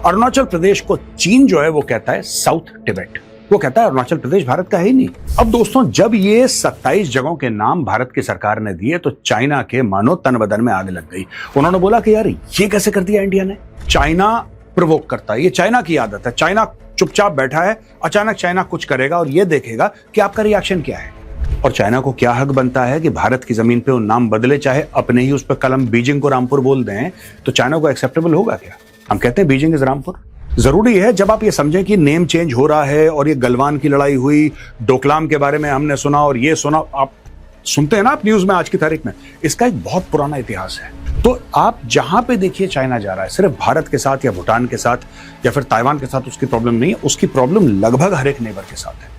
अरुणाचल प्रदेश को चीन जो है वो कहता है साउथ टिबेट। वो कहता है अरुणाचल प्रदेश भारत का है ही नहीं। अब दोस्तों, जब ये 27 जगहों के नाम भारत की सरकार ने दिए तो चाइना के मानो तन बदन में आग लग गई। उन्होंने बोला कि यार ये कैसे कर दिया इंडिया ने। चाइना प्रोवोक करता है, ये चाइना की आदत है। चाइना चुपचाप बैठा है, अचानक चाइना कुछ करेगा और ये देखेगा कि आपका रिएक्शन क्या है। और चाइना को क्या हक बनता है कि भारत की जमीन पे वो नाम बदले, चाहे अपने ही उस पर कलम बीजिंग को रामपुर बोल दें, तो चाइना को एक्सेप्टेबल होगा क्या? हम कहते हैं बीजिंग इज रामपुर। जरूरी है जब आप ये समझें कि नेम चेंज हो रहा है और ये गलवान की लड़ाई हुई, डोकलाम के बारे में हमने सुना और ये सुना, आप सुनते हैं ना आप न्यूज में आज की तारीख में, इसका एक बहुत पुराना इतिहास है। तो आप जहां पे देखिए चाइना जा रहा है, सिर्फ भारत के साथ या भूटान के साथ या फिर ताइवान के साथ उसकी प्रॉब्लम नहीं है, उसकी प्रॉब्लम लगभग हर एक नेबर के साथ है।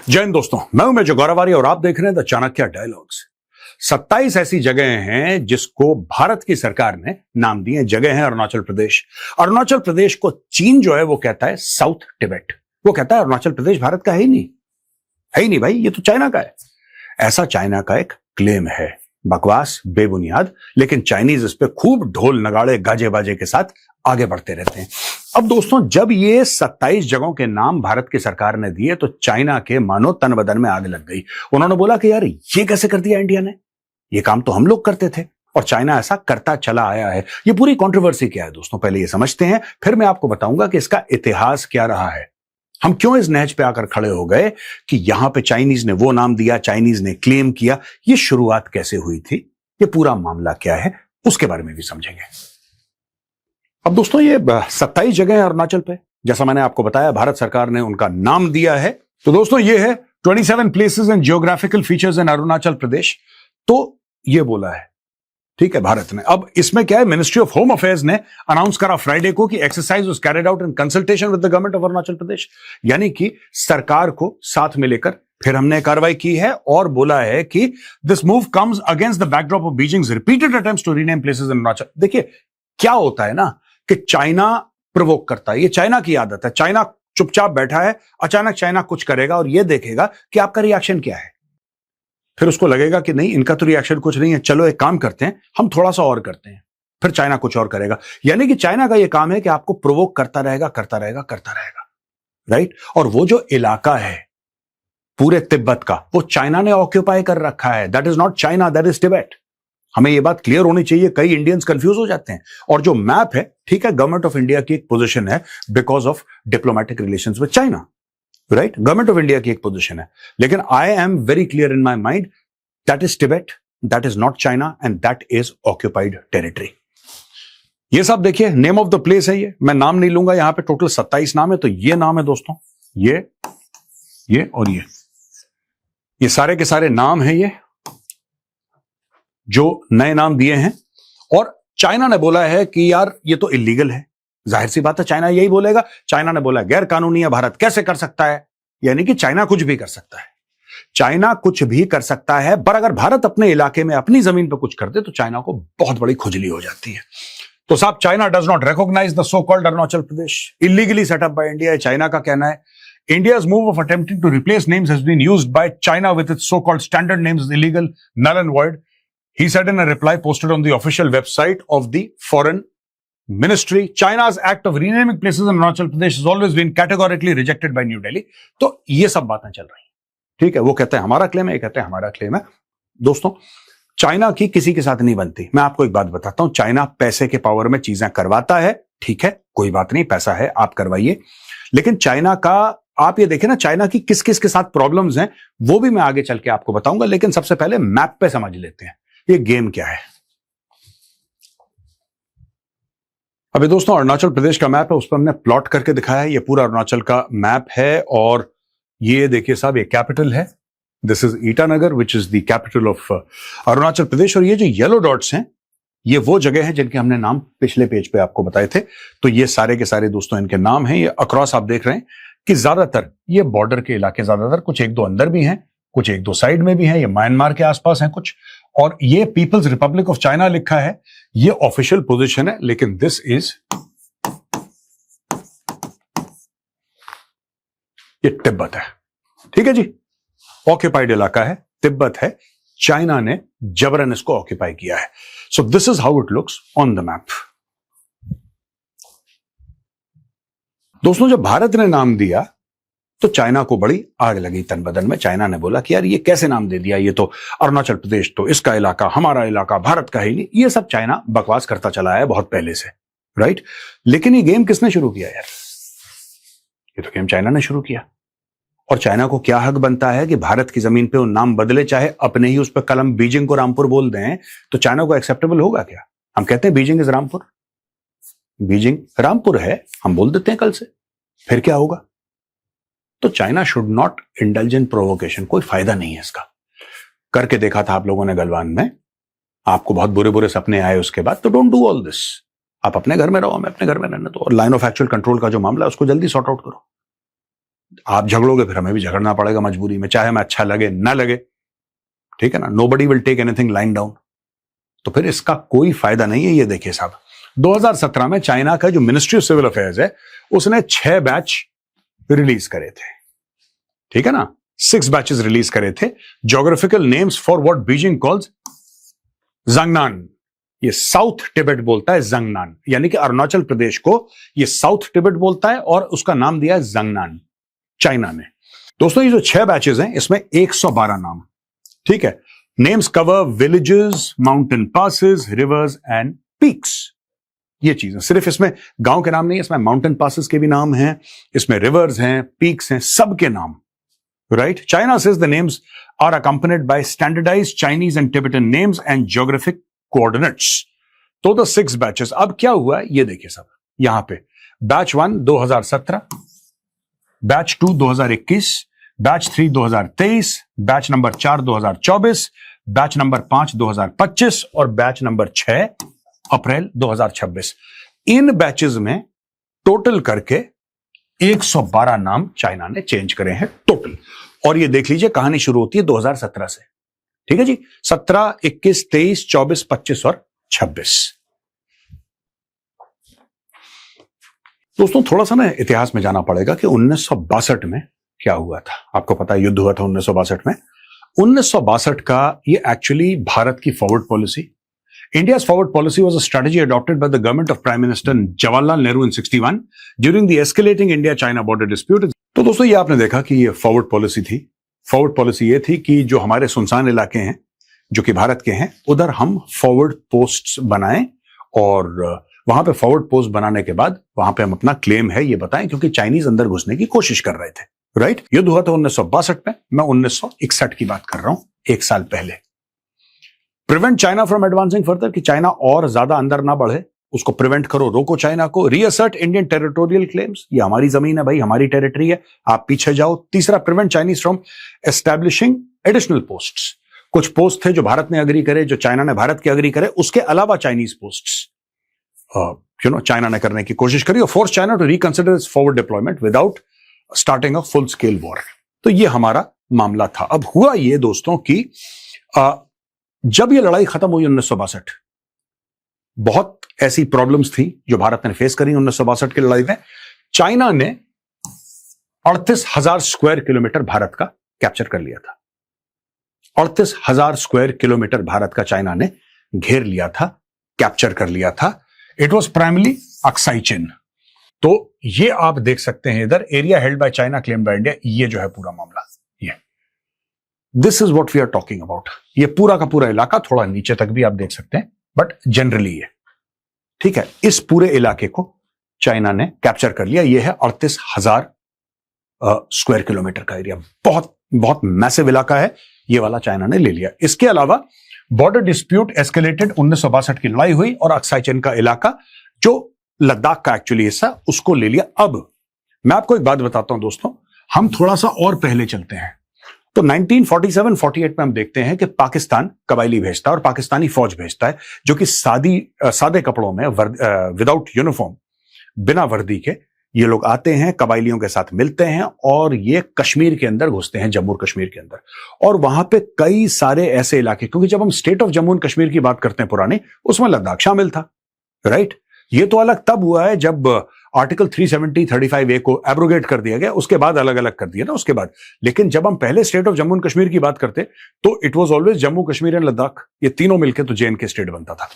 जय हिंद दोस्तों, मैं हूं मेजर गौरवारी और आप देख रहे हैं द चाणक्य डायलॉग्स। 27 ऐसी जगह हैं जिसको भारत की सरकार ने नाम दिए। जगह है अरुणाचल प्रदेश। अरुणाचल प्रदेश को चीन जो है वो कहता है साउथ टिबेट। वो कहता है अरुणाचल प्रदेश भारत का है ही नहीं भाई, ये तो चाइना का है। ऐसा चाइना का एक क्लेम है, बकवास, बेबुनियाद, लेकिन चाइनीज इस पे खूब ढोल नगाड़े गाजे बाजे के साथ आगे बढ़ते रहते हैं। अब दोस्तों, जब ये 27 जगहों के नाम भारत की सरकार ने दिए तो चाइना के मानो तन बदन में आग लग गई। उन्होंने बोला कि यार ये कैसे कर दिया इंडिया ने, ये काम तो हम लोग करते थे और चाइना ऐसा करता चला आया है। ये पूरी कंट्रोवर्सी क्या है दोस्तों, पहले ये समझते हैं, फिर मैं आपको बताऊंगा कि इसका इतिहास क्या रहा है। हम क्यों इस नहज पे आकर खड़े हो गए कि यहां पे चाइनीज ने वो नाम दिया, चाइनीज ने क्लेम किया, ये शुरुआत कैसे हुई थी, ये पूरा मामला क्या है, उसके बारे में भी समझेंगे। अब दोस्तों, ये 27 जगह है अरुणाचल पे, जैसा मैंने आपको बताया भारत सरकार ने उनका नाम दिया है। तो दोस्तों, ये है 27 places and geographical features in Arunachal Pradesh. तो ये बोला है, ठीक है, भारत ने। अब इसमें क्या है, मिनिस्ट्री ऑफ होम अफेयर्स ने अनाउंस करा फ्राइडे को कि exercise was carried out in consultation with the government of Arunachal Pradesh. यानी कि सरकार को साथ में लेकर फिर हमने कार्रवाई की है और बोला है कि this move comes against the backdrop of Beijing's repeated attempts to rename places in Arunachal. देखिए क्या होता है ना कि चाइना प्रोवोक करता है, ये चाइना की आदत है। चाइना चुपचाप बैठा है, अचानक चाइना कुछ करेगा और ये देखेगा कि आपका रिएक्शन क्या है। फिर उसको लगेगा कि नहीं, इनका तो रिएक्शन कुछ नहीं है, चलो एक काम करते हैं, हम थोड़ा सा और करते हैं। फिर चाइना कुछ और करेगा। यानी कि चाइना का ये काम है कि आपको प्रोवोक करता रहेगा, राइट। और वो जो इलाका है पूरे तिब्बत का, वो चाइना ने ऑक्यूपाई कर रखा है। That is not China, that is Tibet. हमें ये बात क्लियर होनी चाहिए, कई इंडियंस कंफ्यूज हो जाते हैं। और जो मैप है, ठीक है, गवर्नमेंट ऑफ इंडिया की एक पोजीशन है because of diplomatic relations with China, right. Government of India की एक पोजीशन है, लेकिन I am very clear in my mind, that is Tibet, that is not China and that is occupied territory. ये सब देखिए, नेम ऑफ द प्लेस है ये, मैं नाम नहीं लूंगा, यहां पे टोटल 27 नाम है। तो ये नाम है दोस्तों, ये और ये सारे के सारे नाम है, ये जो नए नाम दिए हैं। और चाइना ने बोला है कि यार ये तो इलीगल है। जाहिर सी बात है, चाइना यही बोलेगा। चाइना ने बोला गैर कानूनी है, भारत कैसे कर सकता है। यानी कि चाइना कुछ भी कर सकता है, चाइना कुछ भी कर सकता है। पर अगर भारत अपने इलाके में, अपनी जमीन पर कुछ कर दे तो चाइना को बहुत बड़ी खुजली हो जाती है। तो साहब, China does not recognise the so called Arunachal Pradesh, illegally set up by India, China का कहना है। India's move of attempting to replace names has been used by China with its so-called standard names is illegal, null and void. He said in a reply posted on the official website of the Foreign Ministry, China's act of renaming places in Arunachal Pradesh has always been categorically rejected by New Delhi. तो ये सब बातें चल रही हैं, ठीक है। वो कहते हैं हमारा क्लेम है, ये कहते हैं हमारा क्लेम है। दोस्तों, चाइना की किसी के साथ नहीं बनती। मैं आपको एक बात बताता हूं, चाइना पैसे के पावर में चीजें करवाता है, ठीक है, कोई बात नहीं, पैसा है, आप करवाइए। लेकिन चाइना का, आप ये देखें ना, चाइना की किस किस के साथ प्रॉब्लम्स हैं, वो भी मैं आगे चल के आपको बताऊंगा। लेकिन सबसे पहले मैप पे समझ लेते हैं ये गेम क्या है। अभी दोस्तों, अरुणाचल प्रदेश का मैप है, उस पर हमने प्लॉट करके दिखाया है। ये पूरा अरुणाचल का मैप है और ये देखिए साहब, ये कैपिटल है, this is Itanagar which is the capital of Arunachal Pradesh. और ये जो येलो डॉट्स हैं, ये वो जगह है जिनके हमने नाम पिछले पेज पे आपको बताए थे। तो ये सारे के सारे दोस्तों इनके नाम हैं। ये अक्रॉस आप देख रहे हैं कि ज्यादातर ये बॉर्डर के इलाके, ज्यादातर, कुछ एक दो अंदर भी हैं, कुछ एक दो साइड में भी हैं। ये म्यांमार के आसपास हैं कुछ। और ये पीपल्स रिपब्लिक ऑफ चाइना लिखा है, ये ऑफिशियल पोजीशन है, लेकिन दिस इज ये तिब्बत है, ठीक है जी, ऑक्यूपाइड इलाका है, तिब्बत है, चाइना ने जबरन इसको ऑक्यूपाई किया है। So this is how it looks on the map. दोस्तों, जब भारत ने नाम दिया तो चाइना को बड़ी आग लगी तन बदन में। चाइना ने बोला कि यार ये कैसे नाम दे दिया, ये तो अरुणाचल प्रदेश तो इसका इलाका, हमारा इलाका भारत का ही नहीं। ये सब चाइना बकवास करता चला है बहुत पहले से, राइट। लेकिन ये गेम किसने शुरू किया यार? ये तो गेम चाइना ने शुरू किया। और चाइना को क्या हक बनता है कि भारत की जमीन पे वो नाम बदले, चाहे अपने ही उस पर कलम बीजिंग को रामपुर बोल दें, तो चाइना को एक्सेप्टेबल होगा क्या? हम कहते हैं Beijing is Rampur, Beijing Rampur है, हम बोल देते हैं कल से, फिर क्या होगा? तो China should not indulge in provocation, कोई फायदा नहीं है इसका। करके देखा था आप लोगों ने गलवान में, आपको बहुत बुरे बुरे सपने आए उसके बाद, तो डोंट डू ऑल दिस। आप अपने घर में रहो, हमें अपने घर में रहने दो, और लाइन ऑफ एक्चुअल कंट्रोल का जो मामला है उसको जल्दी सॉर्ट आउट करो। आप झगड़ोगे फिर हमें भी झगड़ना पड़ेगा मजबूरी में, चाहे हमें अच्छा लगे ना लगे, ठीक है ना। Nobody will take anything line down. तो फिर इसका कोई फायदा नहीं है। ये देखिए साहब, 2017 में चाइना का जो मिनिस्ट्री ऑफ सिविल अफेयर्स है उसने 6 बैच रिलीज करे थे, ठीक है ना, 6 बैचेस रिलीज करे थे। Geographical names for what Beijing calls Zangnan, ये साउथ टिबेट बोलता है जंगनान, यानी कि अरुणाचल प्रदेश को ये साउथ टिबेट बोलता है और उसका नाम दिया है जंगनान चाइना ने। दोस्तों, ये जो 6 बैचेस हैं इसमें 112 नाम, ठीक है। Names cover villages, mountain passes, reverse and peaks. ये चीजें सिर्फ इसमें गांव के नाम नहीं, इसमें माउंटेन पासेस के भी नाम हैं, इसमें रिवर्स हैं, पीक्स हैं, सबके नाम, right. China says the names are accompanied by standardised Chinese and Tibetan names and geographic coordinates. तो द 6 बैचेस, अब क्या हुआ ये देखिए सब, यहां पे batch 1 2017, batch 2 2021, batch 3 2023, batch number 4 2024, batch number 5 2025 और बैच नंबर 6 अप्रैल 2026। इन बैचेस में टोटल करके 112 नाम चाइना ने चेंज करे हैं टोटल। और ये देख लीजिए कहानी शुरू होती है 2017 से, ठीक है जी, 17, 21, 23, 24, 25 और 26। दोस्तों, थोड़ा सा ना इतिहास में जाना पड़ेगा कि 1962 में क्या हुआ था। आपको पता है युद्ध हुआ था 1962 में। 1962 का ये एक्चुअली भारत की forward policy, India's forward policy was a strategy adopted by the government of Prime Minister Jawaharlal Nehru in 61 during the escalating India-China border dispute. तो दोस्तों, ये आपने देखा कि ये फॉरवर्ड पॉलिसी थी। फॉरवर्ड पॉलिसी ये थी कि जो हमारे सुनसान इलाके हैं जो कि भारत के हैं, उधर हम फॉरवर्ड पोस्ट्स बनाएं और वहां पे फॉरवर्ड पोस्ट बनाने के बाद वहां पे हम अपना क्लेम है ये बताएं, क्योंकि चाइनीज अंदर घुसने की कोशिश कर रहे थे, राइट। युद्ध हुआ था 1962 में, मैं 1961 की बात कर रहा हूं, 1 साल पहले। Prevent China from advancing further, कि चाइना और ज्यादा अंदर ना बढ़े, उसको प्रिवेंट करो, रोको चाइना को। रीअसर्ट इंडियन टेरिटोरियल क्लेम्स, ये हमारी जमीन है भाई, हमारी टेरिटरी है, आप पीछे जाओ। तीसरा, prevent Chinese from establishing additional posts, कुछ पोस्ट थे जो भारत ने अग्री करे, जो चाइना ने भारत के अग्री करे, उसके अलावा चाइनीज पोस्ट्स चाइना ने करने की कोशिश करी। और force China to reconsider its forward deployment without starting a full scale war. तो ये हमारा मामला था। अब हुआ ये दोस्तों कि जब ये लड़ाई खत्म हुई 1962, बहुत ऐसी प्रॉब्लम्स थी जो भारत ने फेस करी 1962 की लड़ाई में। चाइना ने 38,000 स्क्वायर किलोमीटर भारत का कैप्चर कर लिया था। 38,000 स्क्वायर किलोमीटर भारत का चाइना ने घेर लिया था, कैप्चर कर लिया था। इट वॉज प्राइमरली अक्साई चीन। तो ये आप देख सकते हैं इधर, area held by China claimed by India, ये जो है पूरा मामला, ये this is what we are talking about. ये पूरा का पूरा इलाका, थोड़ा नीचे तक भी आप देख सकते हैं, बट जनरली ये ठीक है। इस पूरे इलाके को चाइना ने कैप्चर कर लिया। यह है 38,000 स्क्वायर किलोमीटर का एरिया, बहुत बहुत मैसिव इलाका है, ये वाला चाइना ने ले लिया। इसके अलावा बॉर्डर डिस्प्यूट एस्केलेटेड, 1962 की लड़ाई हुई और अक्साई चीन का इलाका जो लद्दाख का एक्चुअली हिस्सा, उसको ले लिया। अब मैं आपको एक बात बताता हूं दोस्तों, हम थोड़ा सा और पहले चलते हैं। तो 1947-48 में हम देखते हैं कि पाकिस्तान कबायली भेजता है और पाकिस्तानी फौज भेजता है, जो कि सादे कपड़ों में, विदाउट यूनिफॉर्म, बिना वर्दी के ये लोग आते हैं, कबायलियों के साथ मिलते हैं और ये कश्मीर के अंदर घुसते हैं, जम्मू और कश्मीर के अंदर। और वहां पे कई सारे ऐसे इलाके, क्योंकि जब हम state of Jammu and Kashmir की बात करते हैं पुरानी, उसमें लद्दाख शामिल था, राइट। ये तो अलग तब हुआ है जब आर्टिकल 370-35A को एब्रोगेट कर दिया गया, उसके बाद अलग अलग कर दिया ना उसके बाद। लेकिन जब हम पहले state of Jammu and Kashmir की बात करते तो it was always Jammu Kashmir and Ladakh, ये तीनों मिलकर तो JNK स्टेट बनता था।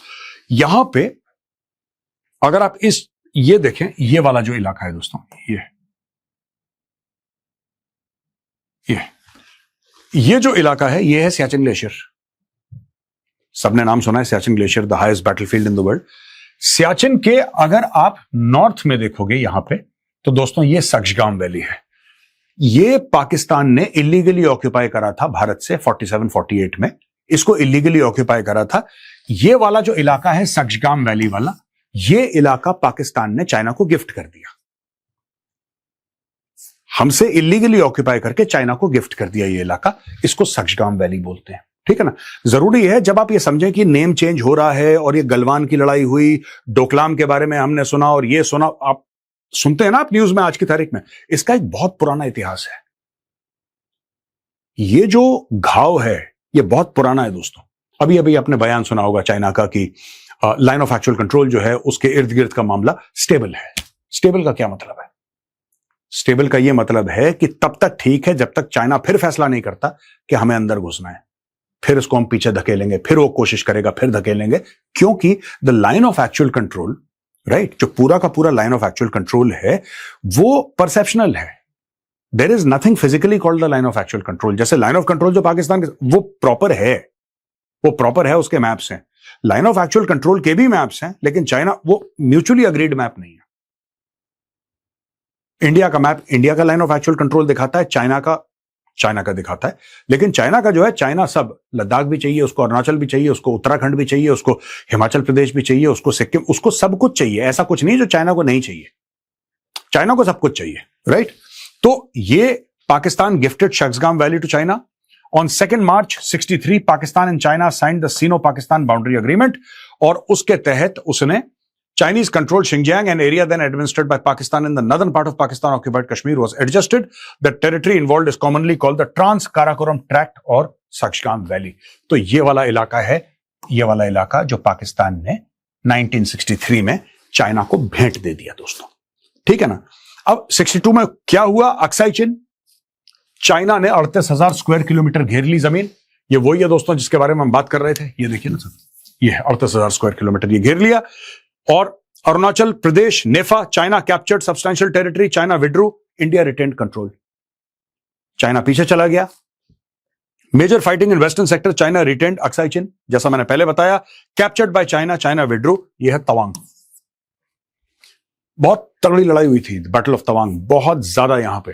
यहां पे अगर आप ये देखें, ये वाला जो इलाका है दोस्तों, ये जो इलाका है ये है सियाचिन ग्लेशियर। सबने नाम सुना है Siachen glacier, the highest battlefield in the world. Siachen के अगर आप नॉर्थ में देखोगे यहां पे तो दोस्तों ये सक्शगाम वैली है। ये पाकिस्तान ने इलीगली ऑक्यूपाई करा था भारत से 47-48 में, इसको इलीगली ऑक्यूपाई करा था। ये वाला जो इलाका है सक्शगाम वैली वाला, ये इलाका पाकिस्तान ने चाइना को गिफ्ट कर दिया। हमसे इलीगली ऑक्यूपाई करके चाइना को गिफ्ट कर दिया ये इलाका, इसको सक्शगाम वैली बोलते हैं। ठीक है ना। जरूरी है जब आप ये समझें कि नेम चेंज हो रहा है और ये गलवान की लड़ाई हुई, डोकलाम के बारे में हमने सुना और ये सुना, आप सुनते हैं ना आप न्यूज में आज की तारीख में, इसका एक बहुत पुराना इतिहास है। ये जो घाव है ये बहुत पुराना है दोस्तों। अभी अभी आपने बयान सुना होगा चाइना का कि लाइन ऑफ एक्चुअल कंट्रोल जो है उसके इर्द गिर्द का मामला स्टेबल है। स्टेबल का क्या मतलब है? स्टेबल का यह मतलब है कि तब तक ठीक है जब तक चाइना फिर फैसला नहीं करता कि हमें अंदर घुसना है, फिर उसको हम पीछे धकेलेंगे, फिर वो कोशिश करेगा, फिर धकेलेंगे, क्योंकि the line of actual control, right, जो पूरा का पूरा लाइन ऑफ एक्चुअल कंट्रोल है वो परसेप्शनल है। There is nothing physically called the line of actual control. जैसे लाइन ऑफ कंट्रोल जो पाकिस्तान के वो प्रॉपर है, वो प्रॉपर है, उसके मैप्स हैं। लाइन ऑफ एक्चुअल कंट्रोल के भी मैप्स हैं, लेकिन चाइना वो म्यूचुअली अग्रीड मैप नहीं है। इंडिया का मैप इंडिया का लाइन ऑफ एक्चुअल कंट्रोल दिखाता है, चाइना का दिखाता है, लेकिन चाइना का जो है, चाइना सब लद्दाख भी चाहिए उसको, अरुणाचल भी चाहिए उसको, उत्तराखंड भी चाहिए उसको, हिमाचल प्रदेश भी चाहिए उसको, सिक्किम, उसको सब कुछ चाहिए। ऐसा कुछ नहीं जो चाइना को नहीं चाहिए, चाइना को सब कुछ चाहिए, राइट। तो ये Pakistan gifted Shaksgam valley to China on 2 March 63। Pakistan and China signed the Sino Pakistan boundary agreement, और उसके तहत उसने Chinese controlled Xinjiang, an area then administered by Pakistan in the northern part of Pakistan occupied Kashmir, was adjusted. The territory involved is commonly called the Trans-Karakoram Tract और सक्शगाम valley. तो ये वाला इलाका है, ये वाला इलाका जो पाकिस्तान ने 1963 में चाइना को भेंट दे दिया दोस्तों। ठीक है ना। अब 62 में क्या हुआ? अक्साई चिन, चाइना ने 38,000 स्क्वायर किलोमीटर घेर ली जमीन। ये वही है दोस्तों जिसके बारे में हम बात कर रहे थे। ये देखिए ना सर, ये है 38,000 स्क्वायर किलोमीटर ये घेर लिया। और Arunachal Pradesh, NEFA, China captured substantial territory, China withdrew, India retained control. China पीछे चला गया। Major fighting in western sector, China retained Aksai Chin, जैसा मैंने पहले बताया। Captured by China, China withdrew, यह है तवांग। बहुत तगड़ी लड़ाई हुई थी, बैटल ऑफ तवांग, बहुत ज्यादा यहां पे।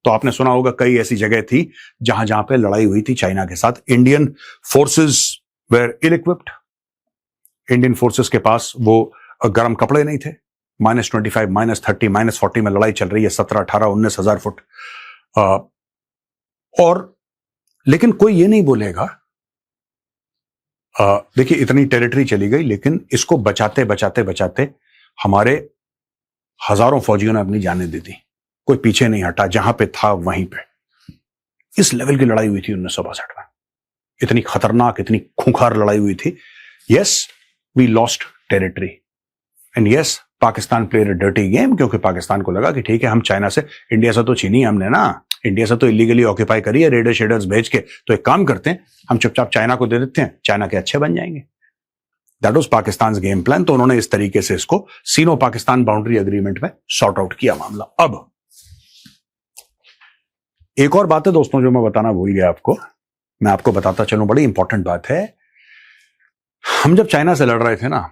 तो आपने सुना होगा कई ऐसी जगह थी जहां पे लड़ाई हुई थी चाइना के साथ। Indian forces were ill equipped. Indian forces के पास वो गर्म कपड़े नहीं थे। -25, -30, -40 में लड़ाई चल रही है, 17, 18, 19,000 फुट। और लेकिन कोई ये नहीं बोलेगा, देखिए इतनी टेरिटरी चली गई, लेकिन इसको बचाते बचाते बचाते हमारे हजारों फौजियों ने अपनी जानें दे दी। कोई पीछे नहीं हटा, जहां पे था वहीं पे। इस लेवल की लड़ाई हुई थी 1962 में। इतनी खतरनाक, इतनी खूंखार लड़ाई हुई थी। Yes, we lost territory and yes, Pakistan played a dirty game, क्योंकि पाकिस्तान को लगा कि ठीक है हम चाइना से, इंडिया से तो छीनी हमने ना, इंडिया से तो इलीगली ऑक्यूपाई करी है रेडर शेडर्स भेज के, तो एक काम करते हैं हम चुपचाप चाइना को दे देते हैं, चाइना के अच्छे बन जाएंगे। That was Pakistan game plan. तो उन्होंने इस तरीके से इसको सीनो पाकिस्तान बाउंड्री एग्रीमेंट में सॉर्ट आउट किया मामला। अब एक और बात है दोस्तों जो मैं बताना भूल गया आपको, मैं आपको बताता चलूं, बड़ी इंपॉर्टेंट बात है। हम जब चाइना से लड़ रहे थे ना,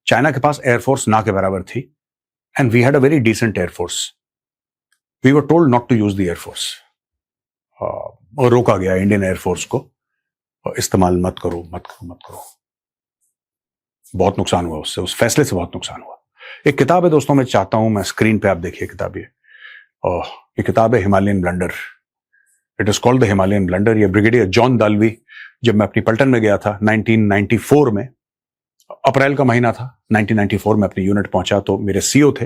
चाइना के पास एयरफोर्स ना के बराबर थी, and we had a very decent air force. We were told not to use the air force, और रोका गया इंडियन एयरफोर्स को, इस्तेमाल मत करो मत करो मत करो। बहुत नुकसान हुआ उससे, उस फैसले से बहुत नुकसान हुआ। एक किताब है दोस्तों, मैं चाहता हूं मैं स्क्रीन पे आप देखिए किताब ये किताब है Himalayan blunder. It is called the Himalayan blunder. ये ब्रिगेडियर जॉन दालवी, जब मैं अपनी पलटन में गया था 1994 में, अप्रैल का महीना था, 1994 में अपनी यूनिट पहुंचा, तो मेरे सीओ थे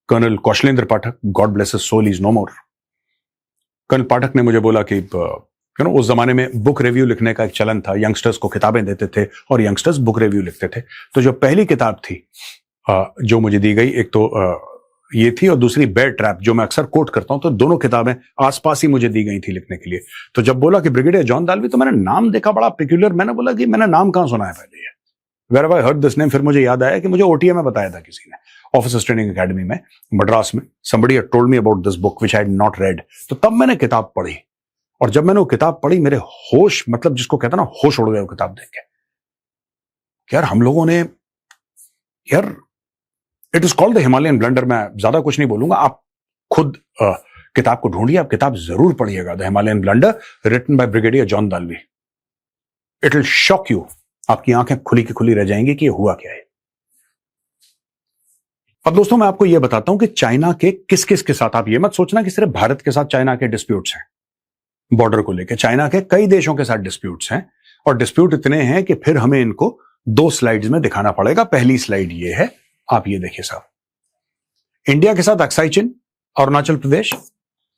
colonel Kaushlendra Pathak, God bless his soul, is no more. Colonel Pathak ने मुझे बोला कि उस जमाने में बुक रिव्यू लिखने का एक चलन था, यंगस्टर्स को किताबें देते थे और यंगस्टर्स बुक रिव्यू लिखते थे। तो जो पहली किताब थी जो मुझे दी गई, एक तो ये थी और दूसरी बेयर ट्रैप, जो मैं अक्सर कोट करता हूं। तो दोनों किताबें आसपास ही मुझे दी गई थी लिखने के लिए। तो जब बोला कि ब्रिगेडियर जॉन दाल्वी, तो मैंने नाम देखा बड़ा पेक्यूलियर। मैंने बोला कि मैंने नाम कहां सुना है पहले ये, where have I heard this name. फिर मुझे याद आया कि मुझे ओटीए में बताया था किसी ने, ऑफिसर्स ट्रेनिंग एकेडमी में मद्रास में। somebody had told me about this book which I had not read। तो तब मैंने किताब पढ़ी, और जब मैंने वो किताब पढ़ी, मेरे होश, मतलब जिसको कहता ना, होश उड़ गए वो किताब देख के। यार हम लोगों ने, यार it is called the Himalayan blunder. मैं ज्यादा कुछ नहीं बोलूंगा, आप खुद किताब को ढूंढिए, आप किताब जरूर पढ़िएगा, the Himalayan blunder, written by brigadier John Dalvi. It will shock you, आपकी आंखें खुली की खुली रह जाएंगी कि ये हुआ क्या है। अब दोस्तों मैं आपको यह बताता हूं कि चाइना के किस किस के साथ, आप ये मत सोचना कि सिर्फ भारत के साथ चाइना के डिस्प्यूट्स हैं। बॉर्डर को लेकर चाइना के कई देशों के साथ डिस्प्यूट्स हैं, और डिस्प्यूट इतने हैं कि फिर हमें इनको 2 स्लाइड्स में दिखाना पड़ेगा। पहली स्लाइड ये है, आप ये देखिए साहब, इंडिया के साथ अक्साई चिन, अरुणाचल प्रदेश,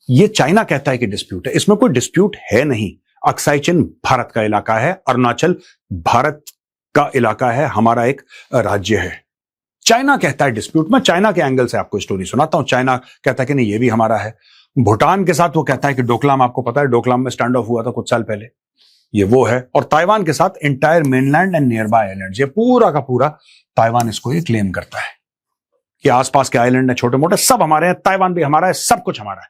ये चाइना कहता है कि डिस्प्यूट है। इसमें कोई डिस्प्यूट है नहीं। अक्साई चिन भारत का इलाका है, अरुणाचल भारत का इलाका है, हमारा एक राज्य है। चाइना कहता है डिस्प्यूट। मैं चाइना के एंगल से आपको स्टोरी सुनाता हूं। चाइना कहता है कि नहीं, ये भी हमारा है। भूटान के साथ वो कहता है कि डोकलाम, आपको पता है डोकलाम में स्टैंड ऑफ हुआ था कुछ साल पहले, ये वो है। और ताइवान के साथ entire mainland and near by island, ये पूरा का पूरा ताइवान इसको ये क्लेम करता है कि आसपास के आइलैंड है छोटे मोटे, सब हमारे हैं, ताइवान भी हमारा है, सब कुछ हमारा है,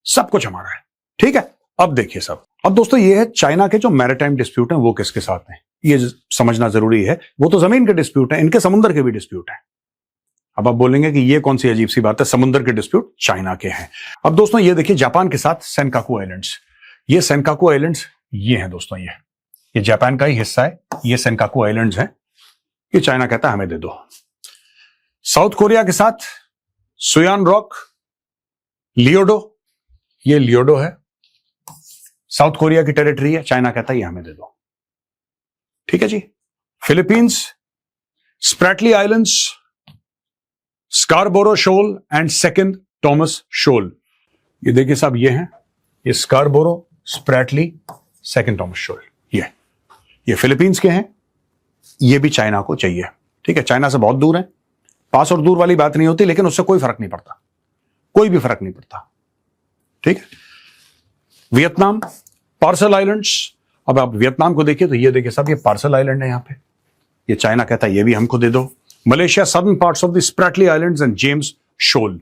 सब कुछ हमारा है। ठीक है, अब देखिए सब। अब दोस्तों ये है चाइना के जो मैरिटाइम डिस्प्यूट हैं, वो किसके साथ हैं, ये समझना जरूरी है। वो तो जमीन के डिस्प्यूट हैं, इनके समुद्र के भी डिस्प्यूट हैं। अब आप बोलेंगे कि ये कौन सी अजीब सी बात है, समुद्र के डिस्प्यूट चाइना के हैं। अब दोस्तों ये देखिए, जापान के साथ सेनकाकू आइलैंड्स, ये सेनकाकू आइलैंड्स ये हैं दोस्तों, ये जापान का ही हिस्सा है। ये सेनकाकू आइलैंड्स हैं, ये चाइना कहता है हमें दे दो। साउथ कोरिया के साथ सुयान रॉक, लियोडो, ये लियोडो है, साउथ कोरिया की टेरिटरी है, चाइना कहता है ये हमें दे दो। ठीक है जी। Philippines, Spratly Islands, Scarborough Shoal and Second Thomas Shoal, ये देखिए साहब, ये हैं, ये Scarborough, Spratly, Second Thomas Shoal, ये फिलीपींस के हैं। ये भी चाइना को चाहिए। ठीक है, चाइना से बहुत दूर है, पास और दूर वाली बात नहीं होती, लेकिन उससे कोई फर्क नहीं पड़ता, कोई भी फर्क नहीं पड़ता। ठीक है, वियतनाम, पार्सल आइलैंड्स। अब आप वियतनाम को देखिए, तो ये देखिए साहब, ये पार्सल आइलैंड है, यहां पे ये चाइना कहता है ये भी हमको दे दो। Malaysia, southern parts of the Spratly Islands and James Shoal,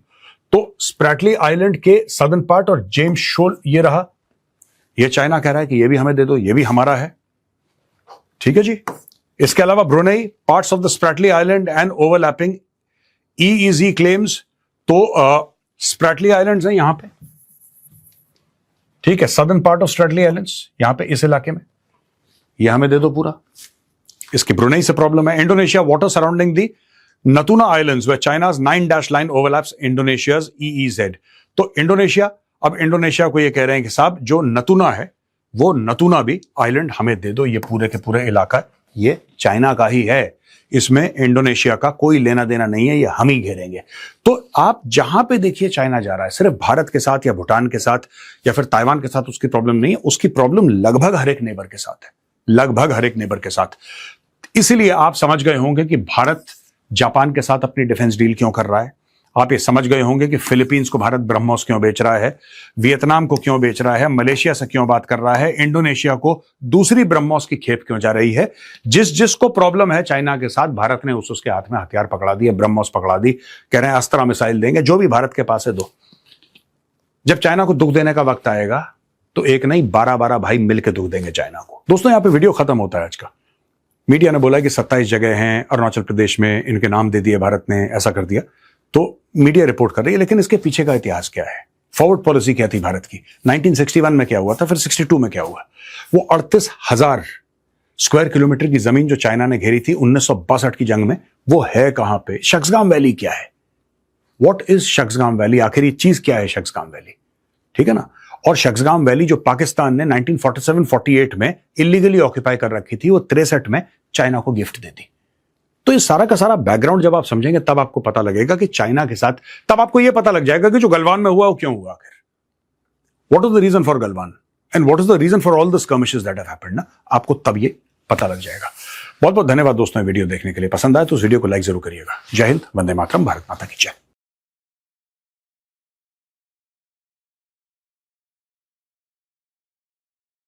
तो स्प्रैटली आइलैंड के सदर्न पार्ट और जेम्स शोल ये रहा, ये चाइना कह रहा है कि ये भी हमें दे दो, ये भी हमारा है। ठीक है जी। इसके अलावा Brunei, parts of the Spratly island and overlapping EEZ claims, तो स्प्रैटली आइलैंड्स हैं यहां पे। ठीक है, southern part of Spratly islands यहां पे, इस इलाके में, ये हमें दे दो पूरा। इसकी ब्रुनेई से प्रॉब्लम है। Indonesia, water surrounding the Natuna Islands where China's 9 dash line overlaps Indonesia's EEZ, तो इंडोनेशिया, अब इंडोनेशिया को ये कह रहे हैं कि साहब जो नतूना है, वो नतूना भी आइलैंड हमें दे दो, ये पूरे के पूरे इलाका ये चाइना का ही है, इसमें इंडोनेशिया का कोई लेना देना नहीं है, ये हम ही घेरेंगे। तो आप जहां पे देखिए चाइना जा रहा है, सिर्फ भारत के साथ या भूटान के साथ या फिर ताइवान के साथ उसकी प्रॉब्लम नहीं है, उसकी प्रॉब्लम लगभग हर एक नेबर के साथ है, लगभग हर एक नेबर के साथ। इसीलिए आप समझ गए होंगे कि भारत जापान के साथ अपनी डिफेंस डील क्यों कर रहा है। आप ये समझ गए होंगे कि फिलीपींस को भारत ब्रह्मोस क्यों बेच रहा है, वियतनाम को क्यों बेच रहा है, मलेशिया से क्यों बात कर रहा है, इंडोनेशिया को दूसरी ब्रह्मोस की खेप क्यों जा रही है। जिस जिसको प्रॉब्लम है चाइना के साथ, भारत ने उसके हाथ में हथियार पकड़ा दिए, ब्रह्मोस पकड़ा दी, कह रहे हैं अस्त्र मिसाइल देंगे, जो भी भारत के पास है दो। जब चाइना को दुख देने का वक्त आएगा तो एक नहीं 12-12 भाई मिलकर दुख देंगे चाइना को। दोस्तों यहां पर वीडियो खत्म होता है आज का। मीडिया ने बोला कि 27 जगह हैं अरुणाचल प्रदेश में, इनके नाम दे दिए भारत ने, ऐसा कर दिया, तो मीडिया रिपोर्ट कर रही है, लेकिन इसके पीछे का इतिहास क्या है, फॉरवर्ड पॉलिसी क्या थी भारत की, 1961 में क्या हुआ था, फिर 62 में क्या हुआ। वो 38,000 स्क्वायर किलोमीटर की जमीन जो चाइना ने घेरी थी 1962 की जंग में, वो है कहां पे। शक्सगाम वैली क्या है, व्हाट इज शक्सगाम वैली, आखिर ये चीज क्या है शक्सगाम वैली, ठीक है ना। और शक्सगाम वैली जो पाकिस्तान ने 1947-48 में इलीगली ऑक्यूपाई कर रखी थी, वो 63 में चाइना को गिफ्ट दे दी। तो ये सारा का सारा बैकग्राउंड जब आप समझेंगे तब आपको पता लगेगा कि चाइना के साथ, तब आपको यह पता लग जाएगा कि जो गलवान में हुआ वो क्यों हुआ आखिर, what is the reason for Galwan and what is the reason for all the skirmishes that have happened ना, आपको तब ये पता लग जाएगा। बहुत बहुत धन्यवाद दोस्तों वीडियो देखने के लिए। पसंद आए तो इस वीडियो को लाइक जरूर करिएगा। जय हिंद, वंदे मातरम, भारत माता की जय।